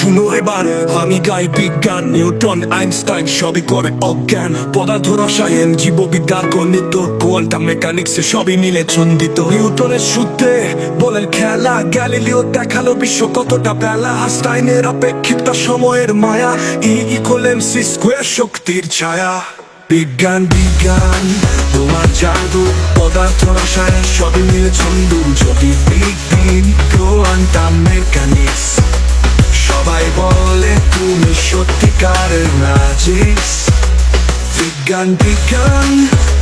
শুনো এবার আমি গাই বিজ্ঞান, নিউটন আইনস্টাইন সবই করে অজ্ঞান। পদার্থ রসায়ন জীববিদ্যা গণিত কোয়ান্টাম মেকানিক্সে সবই মিলে চন্দিত। নিউটনের সূত্রে বলেন খেলা, গ্যালিলিও দেখালো বিশ্ব কতটা বেলা। আইনস্টাইনের আপেক্ষিকতা সময়ের মায়া, ই=mc² শক্তির ছায়া। বিজ্ঞান বিজ্ঞান তোমার জাদু, পদার্থ রসায়ন সবই মিলে ছন্দ। যদি বিজ্ঞান কোয়ান্টাম মেকানিক্স, সবাই বলে তুমি সত্যিকারের ম্যাজিক্স। বিজ্ঞান বিজ্ঞান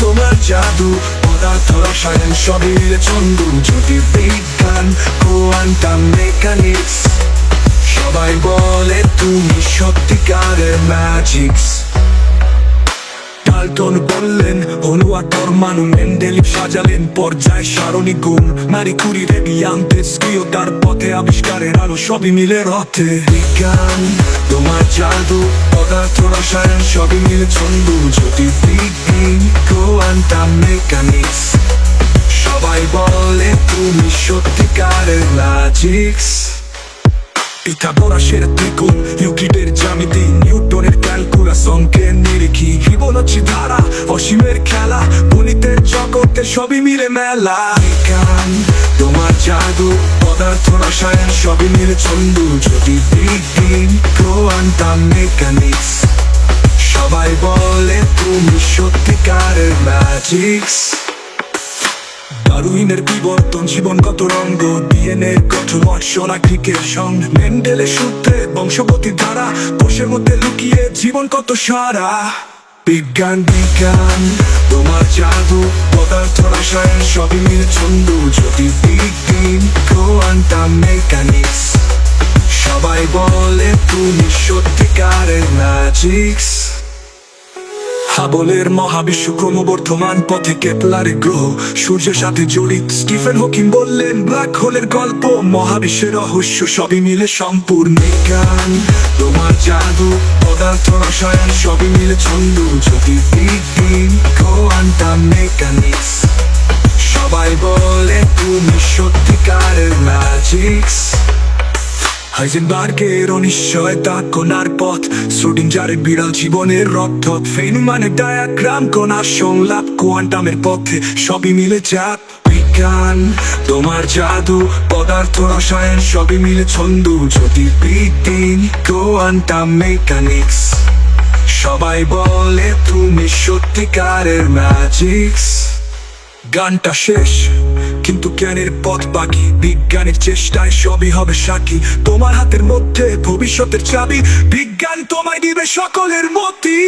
তোমার জাদু, পদার্থ রসায়ন সবই মিলে ছন্দ। যদি বিজ্ঞান কোয়ান্টাম মেকানিক্স, সবাই বলে তুমি সত্যিকারের ম্যাজিক্স। ডাল্টন বললেন অণু আর পরমাণু, মেন্ডেলিভ সাজালেন পর্যায় সারণী গুণ। মারি কুরি রেডিয়ান্তেস্কিও তার পথে আবিষ্কারের আলো, সবই মিলে রথে। বিজ্ঞান তোমার জাদু, পদার্থ রসায়ন সবই মিলে ছন্দ। যদি বিজ্ঞান কোয়ান্টাম মেকানিক্স, সবাই বলে তুমি সত্যিকারের ম্যাজিক্স। পিথাগোরাসের ত্রিকোণ, ইউক্লিডের জ্যামিতি, নিউটনের ক্যালকুলাস, অঙ্কের নিরিখি, ফিবোনাচি ধারা, অসীমের খেলা, গণিতের জগতে সবই মিলে মেলা। বিজ্ঞান তোমার জাদু, পদার্থ রসায়ন সবই মিলে ছন্দ। যদি বিজ্ঞান কোয়ান্টাম মেকানিক্স, সবাই বলে তুমি সত্যিকারের ম্যাজিক্স। ডারউইনের বিবর্তন, জীবনগত রঙ্গ, ডিএনএর গঠন, সোনাগ্রিকের সং, মেন্ডেলের সূত্রে বংশগতির ধারা, কোষের মধ্যে লুকিয়ে জীবন কত সারা। বিজ্ঞান বিজ্ঞান তোমার জাদু, পদার্থ রসায়ন সবই মিলে ছন্দ। যদি বিজ্ঞান কোয়ান্টাম মেকানিক্স, সবাই বলে তুমি সত্যিকারের ম্যাজিক্স। হাবলের মহাবিশ্ব ক্রমবর্ধমান পথে, কেপলারের গ্রহ সূর্যের সাথে জড়িত। স্টিফেন হকিং বললেন ব্ল্যাক হোলের গল্প, মহাবিশ্বের রহস্য সবই মিলে সম্পূর্ণ। বিজ্ঞান তোমার জাদু, পদার্থ রসায়ন সবই মিলে ছন্দ। যদি বিজ্ঞান কোয়ান্টাম মেকানিক্স, সবাই বলে তুমি সত্যিকারের ম্যাজিক্স। হাইজেনবার্গের অনিশ্চয়তা, কণার পথ, শ্রোডিঞ্জারের বিড়াল জীবনের রথ, ফেইনম্যানের ডায়াগ্রাম, কণার সংলাপ, কোয়ান্টামের পথে সবই মিলে চাপ। বিজ্ঞান তোমার জাদু, পদার্থ রসায়ন সবই মিলে ছন্দ। যদি বিজ্ঞান কোয়ান্টাম মেকানিক্স, সবাই বলে তুমি সত্যিকারের ম্যাজিক্স। গানটা শেষ কিন্তু জ্ঞানের পথ বাকি, বিজ্ঞানের চেষ্টায় সবই হবে সাক্ষী। তোমার হাতের মধ্যে ভবিষ্যতের চাবি, বিজ্ঞান তোমায় দিবে সকলের মতি।